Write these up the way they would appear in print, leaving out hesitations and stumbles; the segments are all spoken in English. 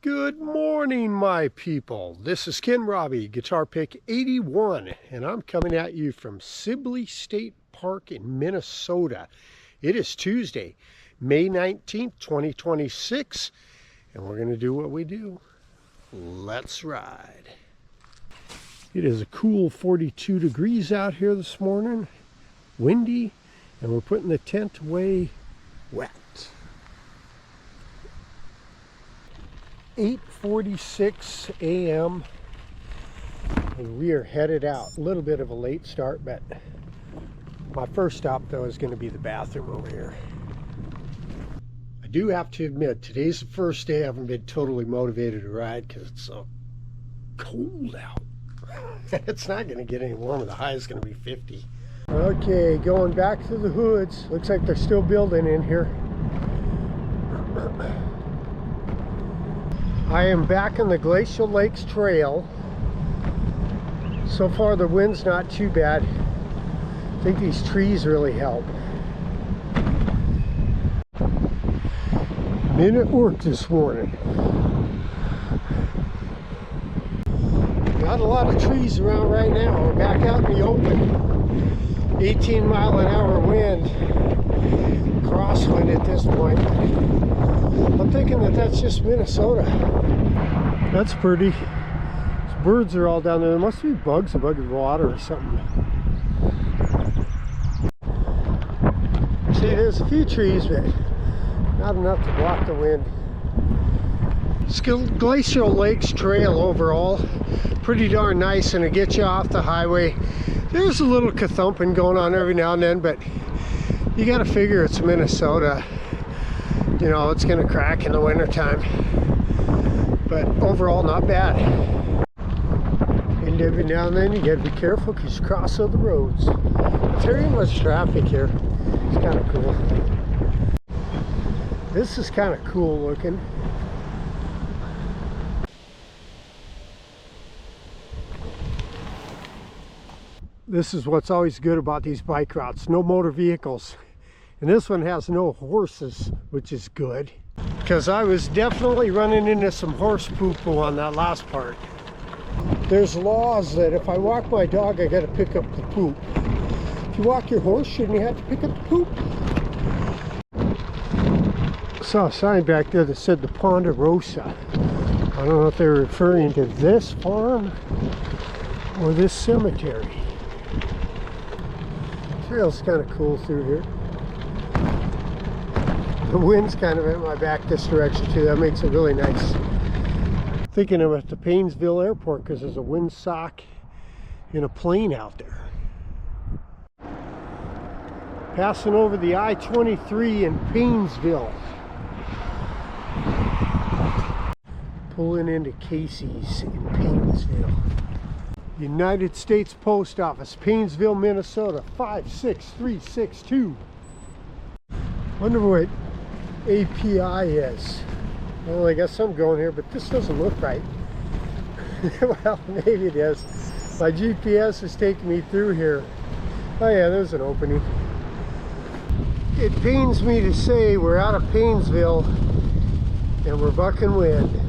Good morning, my people. This is Ken Robbie, Guitar Pick 81, and I'm coming at you from Sibley State Park in Minnesota. It is Tuesday, May 19th, 2026, and we're going to do what we do. Let's ride. It is a cool 42 degrees out here this morning, windy, and we're putting the tent away wet. 8:46 a.m. and we are headed out. A little bit of a late start, but my first stop though is going to be the bathroom over here. I do have to admit, today's the first day I haven't been totally motivated to ride because it's so cold out. It's not going to get any warmer. The high is going to be 50. Okay, going back to the hoods. Looks like they're still building in here. I am back on the Glacial Lakes Trail. So far the wind's not too bad. I think these trees really help. Been at work this morning. Not a lot of trees around right now. We're back out in the open. 18-mile-an-hour wind. Crosswind at this point. I'm thinking that that's just Minnesota. That's pretty. These birds are all down there. There must be bugs above the water or something. See, there's a few trees, but not enough to block the wind. Glacial Lakes Trail overall, pretty darn nice, and it gets you off the highway. There's a little kathumping going on every now and then, but you got to figure it's Minnesota. You know, it's going to crack in the wintertime. But overall, not bad. And every now and then you got to be careful because you cross other roads. There ain't much traffic here. It's kind of cool. This is kind of cool looking. This is what's always good about these bike routes. No motor vehicles. And this one has no horses, which is good. Because I was definitely running into some horse poo-poo on that last part. There's laws that if I walk my dog, I got to pick up the poop. If you walk your horse, shouldn't you have to pick up the poop? I saw a sign back there that said the Ponderosa. I don't know if they're referring to this farm or this cemetery. The trail's kind of cool through here. The wind's kind of at my back this direction too. That makes it really nice. Thinking I'm at the Paynesville Airport because there's a windsock in a plane out there. Passing over the I-23 in Paynesville. Pulling into Casey's in Paynesville. United States Post Office, Paynesville, Minnesota, 56362. Wonder what API is. Well, I guess I'm going here, but this doesn't look right. Well, maybe it is. My GPS is taking me through here. Oh yeah, there's an opening. It pains me to say we're out of Paynesville and we're bucking wind.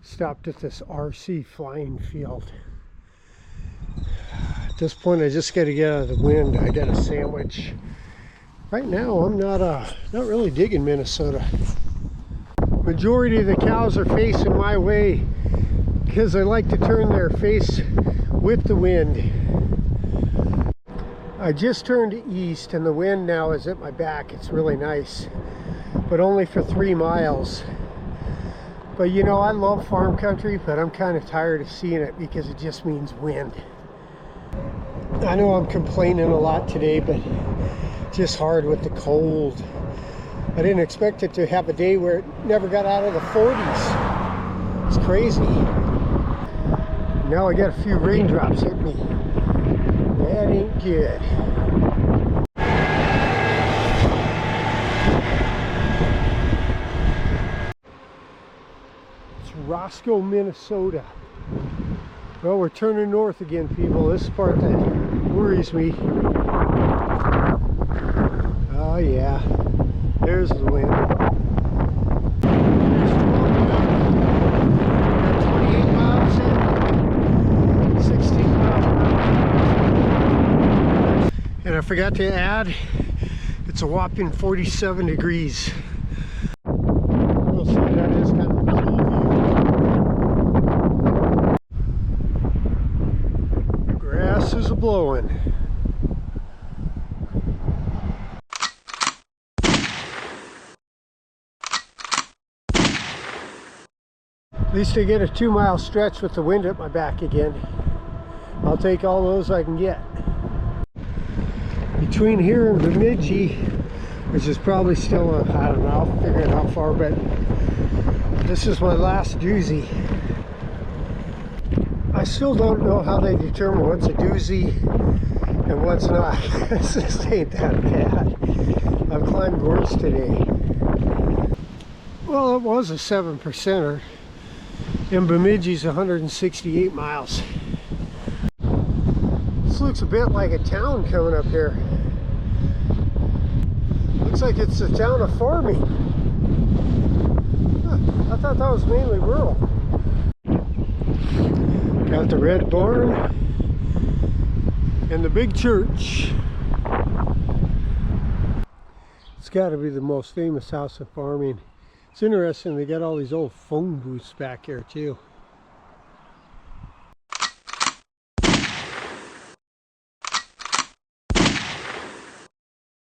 Stopped at this RC flying field. At this point, I just got to get out of the wind. I got a sandwich. Right now, I'm not really digging Minnesota. Majority of the cows are facing my way because I like to turn their face with the wind. I just turned east and the wind now is at my back. It's really nice, but only for 3 miles. But you know, I love farm country, but I'm kind of tired of seeing it because it just means wind. I know I'm complaining a lot today, but just hard with the cold. I didn't expect it to have a day where it never got out of the 40s. It's crazy. Now I got a few raindrops hitting me. That ain't good. It's Roscoe, Minnesota. Well, we're turning north again, people. This is the part that worries me. Oh yeah, there's the wind. There's 28 miles in, 16 miles per hour. And I forgot to add, it's a whopping 47 degrees. We'll see, that is kind of a cool view. Grass is a-blowing. At least I get a 2-mile stretch with the wind at my back again. I'll take all those I can get. Between here and Bemidji, which is probably still I don't know, I'll figure out how far, but this is my last doozy. I still don't know how they determine what's a doozy and what's not. This just ain't that bad. I've climbed worse today. Well, it was a 7%er. And Bemidji's 168 miles. This looks a bit like a town coming up here. Looks like it's the town of Farming. Huh, I thought that was mainly rural. Got the red barn and the big church. It's got to be the most famous house in Farming. It's interesting, they got all these old phone booths back here too.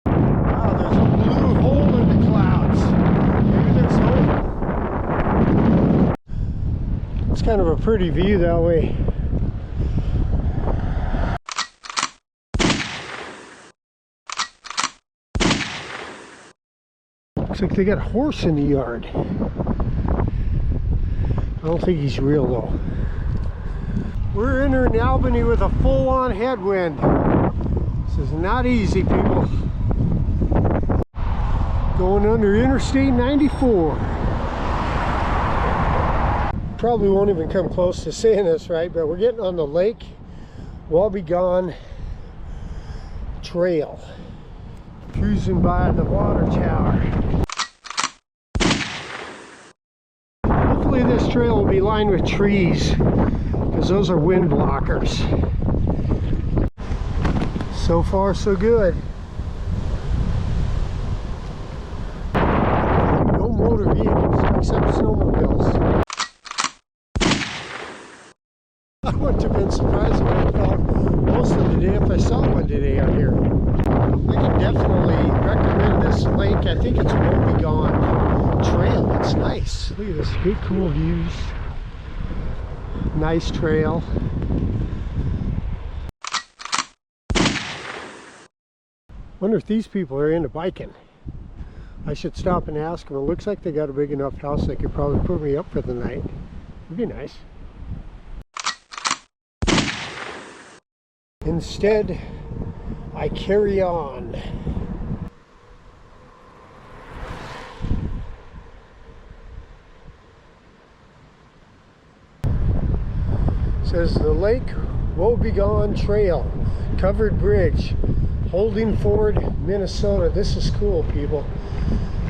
Wow, there's a blue hole in the clouds. Maybe there's hope. It's kind of a pretty view that way. Looks like they got a horse in the yard. I don't think he's real though. We're entering Albany with a full-on headwind. This is not easy, people. Going under Interstate 94. Probably won't even come close to saying this right, but we're getting on the Lake Wobegon Trail. Cruising by the water tower. Hopefully this trail will be lined with trees, because those are wind blockers. So far so good. No motor vehicles except snowmobiles. I wouldn't have been surprised if I felt most of the day if I saw one today out here. I can definitely recommend this lake. I think it's Wobegon Trail. It's nice. Look at this, good cool views. Nice trail. Wonder if these people are into biking. I should stop and ask them. It looks like they got a big enough house they could probably put me up for the night. It'd be nice. Instead, I carry on. Says the Lake Wobegon Trail, covered bridge, Holding Ford, Minnesota. This is cool, people.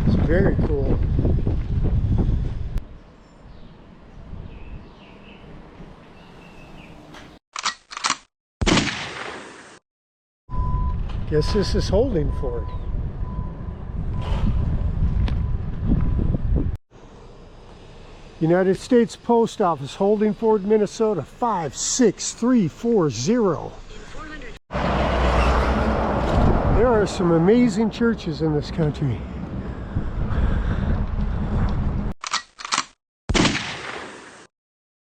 It's very cool. Guess this is Holding Ford. United States Post Office, Holding Ford, Minnesota, 56340. There are some amazing churches in this country.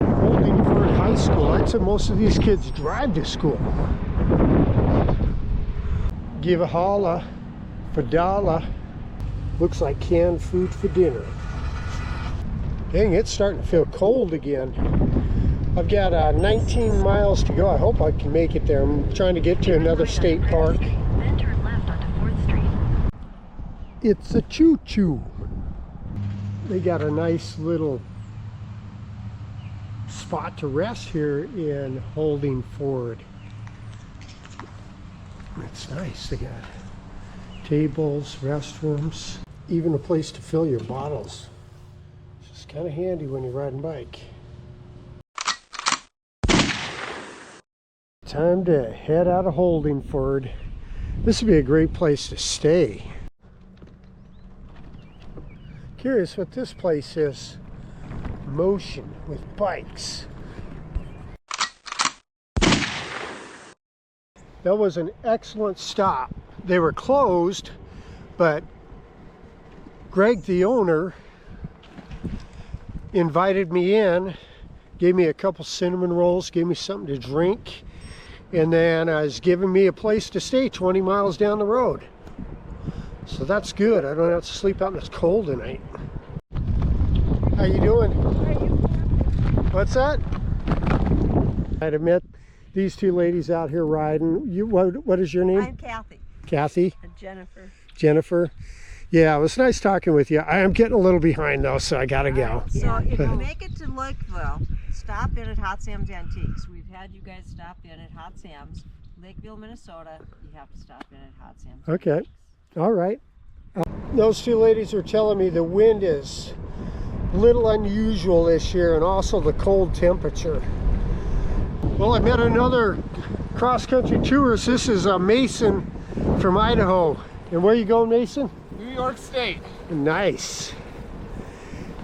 Holding Ford High School. I'd say most of these kids drive to school. Give a holla, Fadala. Looks like canned food for dinner. Dang, it's starting to feel cold again. I've got 19 miles to go. I hope I can make it there. I'm trying to get to another state park. Then turn left onto 4th Street. It's a choo-choo. They got a nice little spot to rest here in Holding Ford. It's nice. They got tables, restrooms, even a place to fill your bottles. It's just kind of handy when you're riding bike. Time to head out of Holdingford. This would be a great place to stay. Curious what this place is. Motion with bikes. That was an excellent stop. They were closed, but Greg, the owner, invited me in, gave me a couple cinnamon rolls, gave me something to drink, and then was giving me a place to stay 20 miles down the road. So that's good. I don't have to sleep out in this cold tonight. How you doing? What's that? I'd met these two ladies out here riding. What is your name? I'm Kathy. Kathy? And Jennifer. Jennifer. Yeah, it was nice talking with you. I am getting a little behind though, so I gotta go. So if you make it to Lakeville, stop in at Hot Sam's Antiques. We've had you guys stop in at Hot Sam's. Lakeville, Minnesota, you have to stop in at Hot Sam's. Okay. Antiques. All right. Those two ladies were telling me the wind is a little unusual this year, and also the cold temperature. Well, I met another cross-country tourist. This is Mason from Idaho. And where are you going, Mason? New York State. Nice.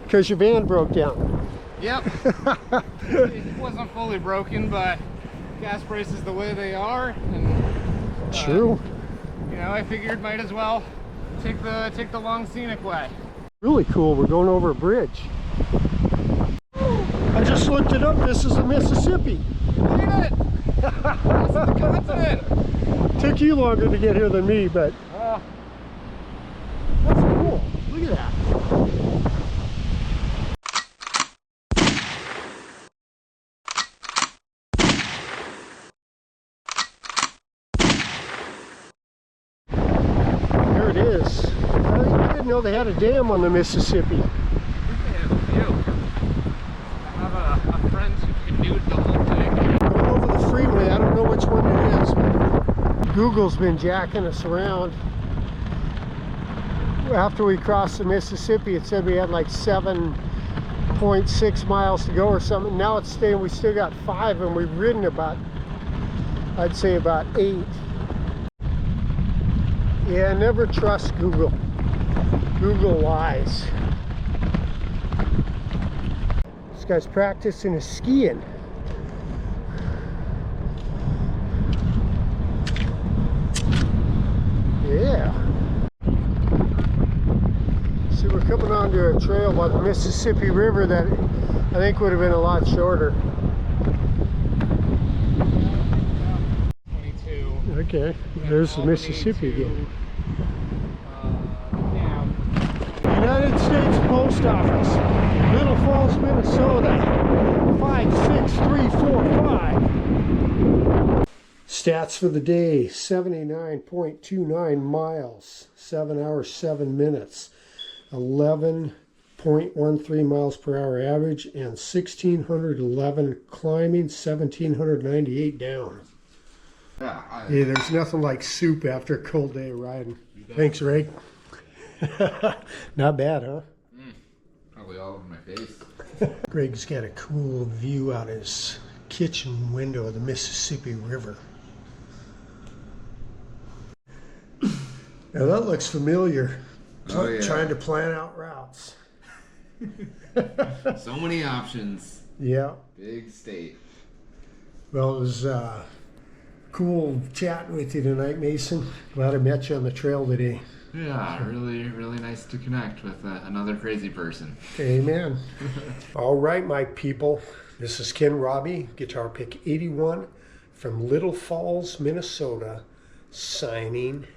Because your van broke down. Yep. It wasn't fully broken, but gas prices the way they are, and True. You know, I figured might as well take the long scenic way. Really cool. We're going over a bridge. I just looked it up. This is the Mississippi. Look at it. This is a coincidence. Took you longer to get here than me, but that's cool. Look at that. There it is. I didn't know they had a dam on the Mississippi. I have a friend who canoed the whole thing. Going over the freeway, I don't know which one it is, but Google's been jacking us around. After we crossed the Mississippi, it said we had like 7.6 miles to go or something. Now it's saying we still got 5, and we've ridden about, I'd say about 8. Yeah, never trust Google. Google lies. This guy's practicing his skiing. Yeah. See, we're coming onto a trail by the Mississippi River that I think would have been a lot shorter. 22. Okay, there's the Mississippi again. United States Post Office, Little Falls, Minnesota, 56345. Stats for the day: 79.29 miles, 7 hours 7 minutes, 11.13 miles per hour average, and 1,611 climbing, 1,798 down. Yeah, Yeah, there's nothing like soup after a cold day of riding. Thanks, Ray. Not bad, huh? probably all over my face. Greg's got a cool view out his kitchen window of the Mississippi River. Now that looks familiar. Oh, yeah. Trying to plan out routes. So many options. Yeah. Big state. Well, it was cool chatting with you tonight, Mason. Glad I met you on the trail today. Yeah, really, really nice to connect with another crazy person. Amen. All right, my people. This is Ken Robbie, Guitar Pick 81 from Little Falls, Minnesota, signing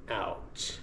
out.